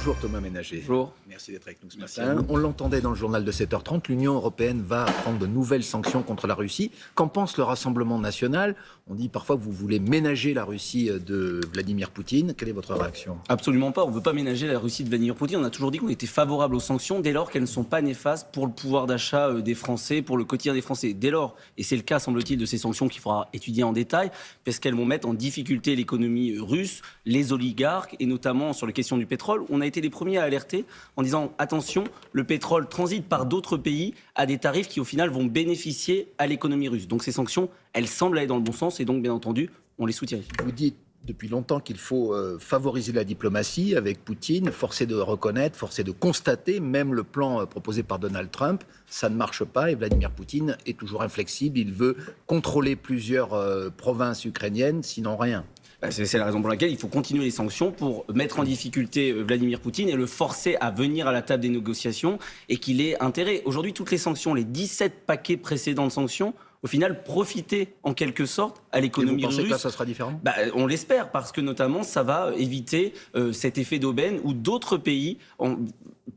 Bonjour Thomas Ménager. Bonjour. Merci d'être avec nous ce matin. On l'entendait dans le journal de 7h30, l'Union européenne va prendre de nouvelles sanctions contre la Russie. Qu'en pense le Rassemblement national ? On dit parfois que vous voulez ménager la Russie de Vladimir Poutine. Quelle est votre réaction ? Absolument pas, on ne veut pas ménager la Russie de Vladimir Poutine. On a toujours dit qu'on était favorable aux sanctions dès lors qu'elles ne sont pas néfastes pour le pouvoir d'achat des Français, pour le quotidien des Français. Dès lors, et c'est le cas semble-t-il de ces sanctions qu'il faudra étudier en détail, parce qu'elles vont mettre en difficulté l'économie russe, les oligarques, et notamment sur les questions du pétrole. On a été les premiers à alerter en disant attention, le pétrole transite par d'autres pays à des tarifs qui au final vont bénéficier à l'économie russe. Donc ces sanctions, elles semblent aller dans le bon sens et donc bien entendu, on les soutient. Vous dites depuis longtemps qu'il faut favoriser la diplomatie avec Poutine, forcer de reconnaître, forcer de constater, même le plan proposé par Donald Trump, ça ne marche pas et Vladimir Poutine est toujours inflexible, il veut contrôler plusieurs provinces ukrainiennes, sinon rien. C'est la raison pour laquelle il faut continuer les sanctions pour mettre en difficulté Vladimir Poutine et le forcer à venir à la table des négociations et qu'il ait intérêt. Aujourd'hui, toutes les sanctions, les 17 paquets précédents de sanctions, au final, profiter en quelque sorte à l'économie russe. Vous pensez que là, ça sera différent ? On l'espère, parce que notamment, ça va éviter cet effet d'aubaine où d'autres pays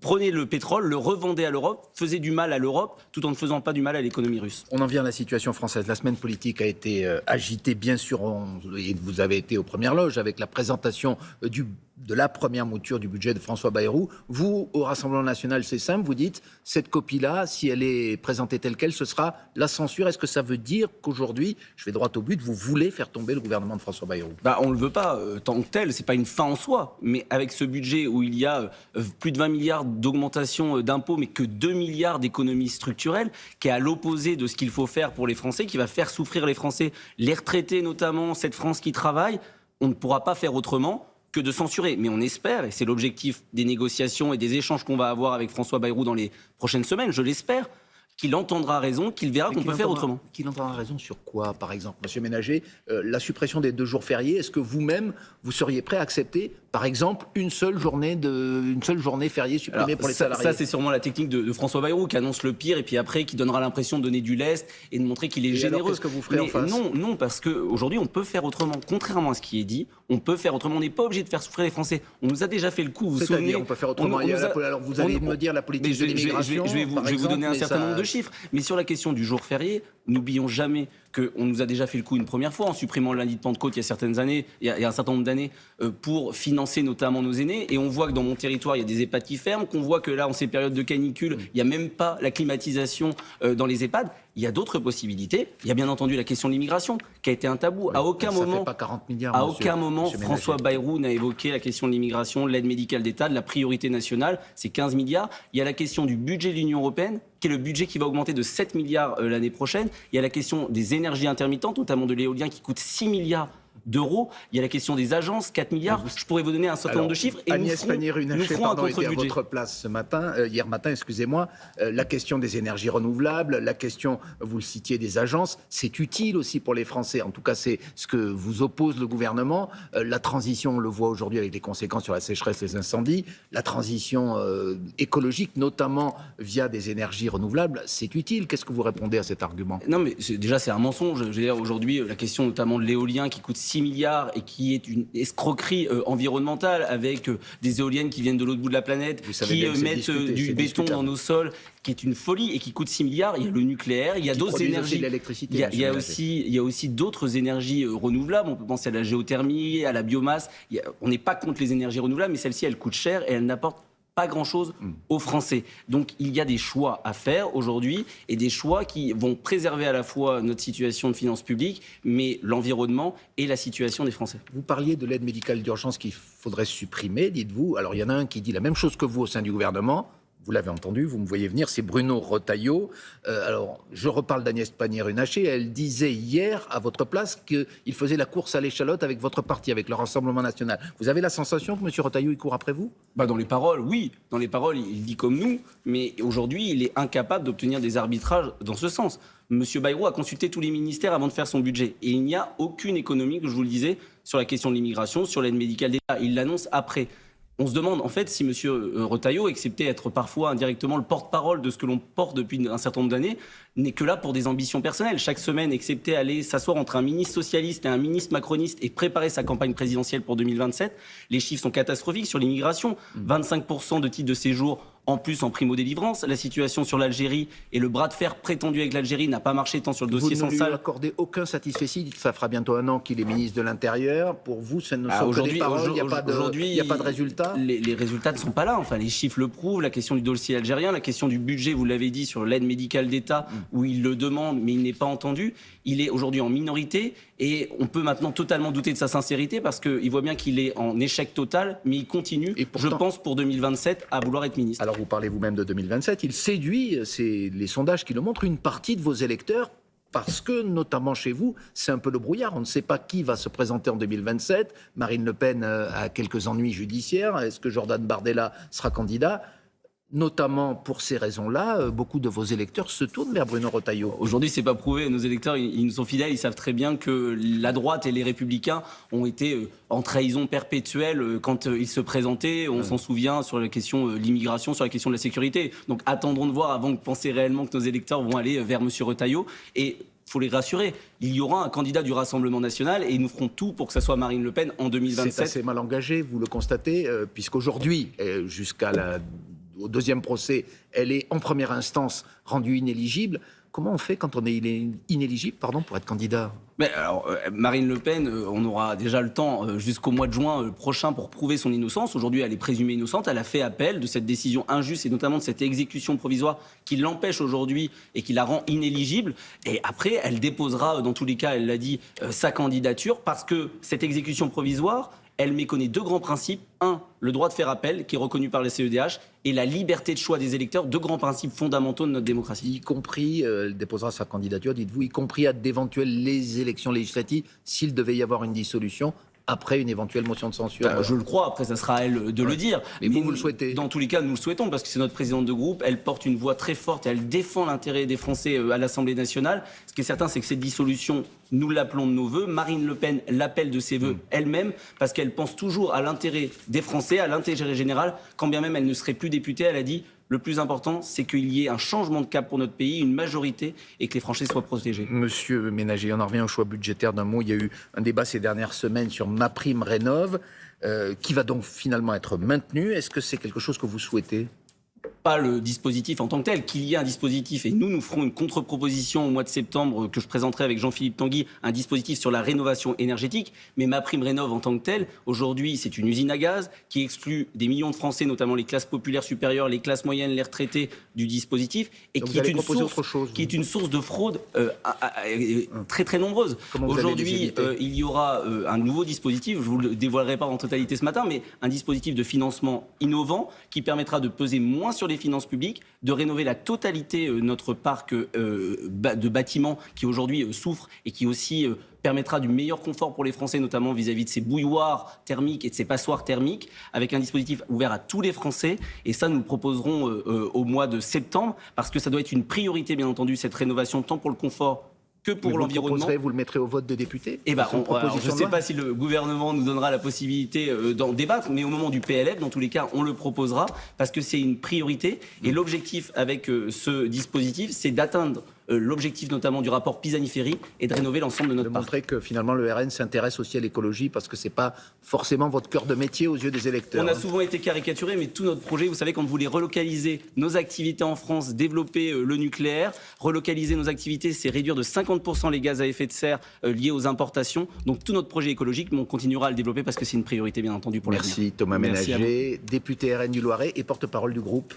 prenaient le pétrole, le revendaient à l'Europe, faisaient du mal à l'Europe, tout en ne faisant pas du mal à l'économie russe. On en vient à la situation française. La semaine politique a été agitée, bien sûr, et vous avez été aux premières loges avec la présentation de la première mouture du budget de François Bayrou. Vous, au Rassemblement national, c'est simple, vous dites, cette copie-là, si elle est présentée telle qu'elle, ce sera la censure. Est-ce que ça veut dire qu'aujourd'hui, je vais droit au but, vous voulez faire tomber le gouvernement de François Bayrou ? On ne le veut pas tant que tel, c'est pas une fin en soi. Mais avec ce budget où il y a plus de 20 milliards d'augmentation d'impôts, mais que 2 milliards d'économies structurelles, qui est à l'opposé de ce qu'il faut faire pour les Français, qui va faire souffrir les Français, les retraités notamment, cette France qui travaille, on ne pourra pas faire autrement que de censurer. Mais on espère, et c'est l'objectif des négociations et des échanges qu'on va avoir avec François Bayrou dans les prochaines semaines, je l'espère, qu'il entendra raison, qu'il verra qu'on peut faire autrement. Qu'il entendra raison sur quoi, par exemple, Monsieur Ménager, la suppression des 2 jours fériés, est-ce que vous-même, vous seriez prêt à accepter, par exemple, une seule journée fériée supprimée pour les salariés ? Ça, c'est sûrement la technique de François Bayrou, qui annonce le pire et puis après, qui donnera l'impression de donner du lest et de montrer qu'il est généreux. Alors, qu'est-ce que vous ferez en face ? Non, parce qu'aujourd'hui, on peut faire autrement. Contrairement à ce qui est dit, on peut faire autrement. On n'est pas obligé de faire souffrir les Français. On nous a déjà fait le coup, vous vous souvenez ? On peut faire autrement. Alors, vous allez me dire la politique de l'immigration, je vais vous donner un certain nombre de chiffres. Mais sur la question du jour férié, n'oublions jamais qu'on nous a déjà fait le coup une première fois en supprimant le lundi de Pentecôte il y a un certain nombre d'années pour financer notamment nos aînés. Et on voit que dans mon territoire, il y a des EHPAD qui ferment, qu'on voit que là, en ces périodes de canicule, il n'y a même pas la climatisation dans les EHPAD. Il y a d'autres possibilités. Il y a bien entendu la question de l'immigration qui a été un tabou. À aucun moment, fait pas 40 milliards, aucun moment, François Bayrou n'a évoqué la question de l'immigration, de l'aide médicale d'État, de la priorité nationale. C'est 15 milliards. Il y a la question du budget de l'Union européenne, qui est le budget qui va augmenter de 7 milliards l'année prochaine. Il y a la question des énergies intermittentes, notamment de l'éolien, qui coûte 6 milliards d'euros. Il y a la question des agences, 4 milliards. Je pourrais vous donner un certain nombre de chiffres. Et Agnès Pannier-Runacher, était à votre place hier matin, la question des énergies renouvelables, la question, vous le citiez, des agences, c'est utile aussi pour les Français. En tout cas, c'est ce que vous oppose le gouvernement. La transition, on le voit aujourd'hui avec les conséquences sur la sécheresse, les incendies. La transition écologique, notamment via des énergies renouvelables, c'est utile. Qu'est-ce que vous répondez à cet argument ? Non, mais déjà, c'est un mensonge. Je veux dire, aujourd'hui, la question notamment de l'éolien qui coûte 6 milliards et qui est une escroquerie environnementale avec des éoliennes qui viennent de l'autre bout de la planète, qui mettent du béton dans nos sols, qui est une folie et qui coûte 6 milliards. Il y a le nucléaire, il y a d'autres énergies. Il y a aussi d'autres énergies renouvelables. On peut penser à la géothermie, à la biomasse. On n'est pas contre les énergies renouvelables, mais celles-ci, elles coûtent cher et elles n'apportent pas grand-chose aux Français. Donc il y a des choix à faire aujourd'hui et des choix qui vont préserver à la fois notre situation de finances publiques, mais l'environnement et la situation des Français. Vous parliez de l'aide médicale d'urgence qu'il faudrait supprimer, dites-vous. Alors il y en a un qui dit la même chose que vous au sein du gouvernement. Vous l'avez entendu, vous me voyez venir, c'est Bruno Retailleau. Alors, je reparle d'Agnès Pannier-Runacher. Elle disait hier, à votre place, qu'il faisait la course à l'échalote avec votre parti, avec le Rassemblement national. Vous avez la sensation que M. Retailleau, il court après vous ? Dans les paroles, oui. Dans les paroles, il dit comme nous. Mais aujourd'hui, il est incapable d'obtenir des arbitrages dans ce sens. M. Bayrou a consulté tous les ministères avant de faire son budget. Et il n'y a aucune économie, que je vous le disais, sur la question de l'immigration, sur l'aide médicale d'État. Il l'annonce après. On se demande en fait si M. Retailleau, excepté être parfois indirectement le porte-parole de ce que l'on porte depuis un certain nombre d'années, n'est que là pour des ambitions personnelles. Chaque semaine, excepté aller s'asseoir entre un ministre socialiste et un ministre macroniste et préparer sa campagne présidentielle pour 2027, les chiffres sont catastrophiques sur l'immigration. 25% de titres de séjour en plus en primo-délivrance. La situation sur l'Algérie et le bras de fer prétendu avec l'Algérie n'a pas marché tant sur le dossier sans salle. Vous ne lui accordez aucun satisfecit. Ça fera bientôt 1 an qu'il est ministre de l'Intérieur. Pour vous, ça ne sont que des paroles, il n'y a pas de résultat. Les résultats ne sont pas là. Enfin, les chiffres le prouvent. La question du dossier algérien, la question du budget, vous l'avez dit, sur l'aide médicale d'État, où il le demande, mais il n'est pas entendu. Il est aujourd'hui en minorité et on peut maintenant totalement douter de sa sincérité parce qu'il voit bien qu'il est en échec total, mais il continue, et pourtant, je pense, pour 2027, à vouloir être ministre. Alors vous parlez vous-même de 2027. Il séduit, c'est les sondages qui le montrent, une partie de vos électeurs. Parce que, notamment chez vous, c'est un peu le brouillard. On ne sait pas qui va se présenter en 2027. Marine Le Pen a quelques ennuis judiciaires. Est-ce que Jordan Bardella sera candidat ? Notamment pour ces raisons-là, beaucoup de vos électeurs se tournent vers Bruno Retailleau. Aujourd'hui, c'est pas prouvé. Nos électeurs, ils nous sont fidèles. Ils savent très bien que la droite et les Républicains ont été en trahison perpétuelle quand ils se présentaient. On s'en souvient sur la question de l'immigration, sur la question de la sécurité. Donc, attendons de voir avant de penser réellement que nos électeurs vont aller vers M. Retailleau. Et il faut les rassurer, il y aura un candidat du Rassemblement national et nous ferons tout pour que ça soit Marine Le Pen en 2027. C'est assez mal engagé, vous le constatez, puisqu'aujourd'hui, au deuxième procès, elle est en première instance rendue inéligible. Comment on fait quand on est inéligible pour être candidat ? Mais alors, Marine Le Pen, on aura déjà le temps jusqu'au mois de juin prochain pour prouver son innocence. Aujourd'hui, elle est présumée innocente. Elle a fait appel de cette décision injuste et notamment de cette exécution provisoire qui l'empêche aujourd'hui et qui la rend inéligible. Et après, elle déposera, dans tous les cas, elle l'a dit, sa candidature parce que cette exécution provisoire, elle méconnaît 2 grands principes. 1, le droit de faire appel, qui est reconnu par la CEDH, et la liberté de choix des électeurs, 2 grands principes fondamentaux de notre démocratie. Y compris, elle déposera sa candidature, dites-vous, y compris à d'éventuelles élections législatives, s'il devait y avoir une dissolution, après une éventuelle motion de censure. Je le crois, après ça sera à elle de le dire. Mais vous le souhaitez ? Dans tous les cas, nous le souhaitons, parce que c'est notre présidente de groupe, elle porte une voix très forte, et elle défend l'intérêt des Français à l'Assemblée nationale. Ce qui est certain, c'est que cette dissolution, nous l'appelons de nos voeux. Marine Le Pen l'appelle de ses voeux elle-même, parce qu'elle pense toujours à l'intérêt des Français, à l'intérêt général, quand bien même elle ne serait plus députée. Elle a dit: le plus important, c'est qu'il y ait un changement de cap pour notre pays, une majorité, et que les Français soient protégés. Monsieur Ménager, on en revient au choix budgétaire d'un mot. Il y a eu un débat ces dernières semaines sur MaPrimeRénov', qui va donc finalement être maintenu. Est-ce que c'est quelque chose que vous souhaitez ? Pas le dispositif en tant que tel, qu'il y ait un dispositif, et nous ferons une contre-proposition au mois de septembre que je présenterai avec Jean-Philippe Tanguy, un dispositif sur la rénovation énergétique, mais MaPrimeRénov' en tant que tel, aujourd'hui c'est une usine à gaz qui exclut des millions de Français, notamment les classes populaires supérieures, les classes moyennes, les retraités du dispositif, et qui est une source de fraude très très nombreuse. Aujourd'hui, il y aura un nouveau dispositif, je ne vous le dévoilerai pas en totalité ce matin, mais un dispositif de financement innovant qui permettra de peser moins sur les finances publiques, de rénover la totalité de notre parc de bâtiments qui aujourd'hui souffrent et qui aussi permettra du meilleur confort pour les Français, notamment vis-à-vis de ces bouilloires thermiques et de ces passoires thermiques, avec un dispositif ouvert à tous les Français. Et ça, nous le proposerons au mois de septembre, parce que ça doit être une priorité, bien entendu, cette rénovation, tant pour le confort que pour l'environnement. Vous le mettrez au vote des députés ? Je ne sais pas si le gouvernement nous donnera la possibilité d'en débattre, mais au moment du PLF, dans tous les cas, on le proposera, parce que c'est une priorité. Et l'objectif avec ce dispositif, c'est d'atteindre l'objectif notamment du rapport Pisani-Ferry et de rénover l'ensemble de notre parc. De montrer que finalement le RN s'intéresse aussi à l'écologie, parce que ce n'est pas forcément votre cœur de métier aux yeux des électeurs. On a souvent été caricaturé, mais tout notre projet, vous savez, quand vous voulez relocaliser nos activités en France, développer le nucléaire, relocaliser nos activités, c'est réduire de 50% les gaz à effet de serre liés aux importations. Donc tout notre projet écologique, on continuera à le développer parce que c'est une priorité, bien entendu, pour l'avenir. Merci Thomas Ménager, député RN du Loiret et porte-parole du groupe.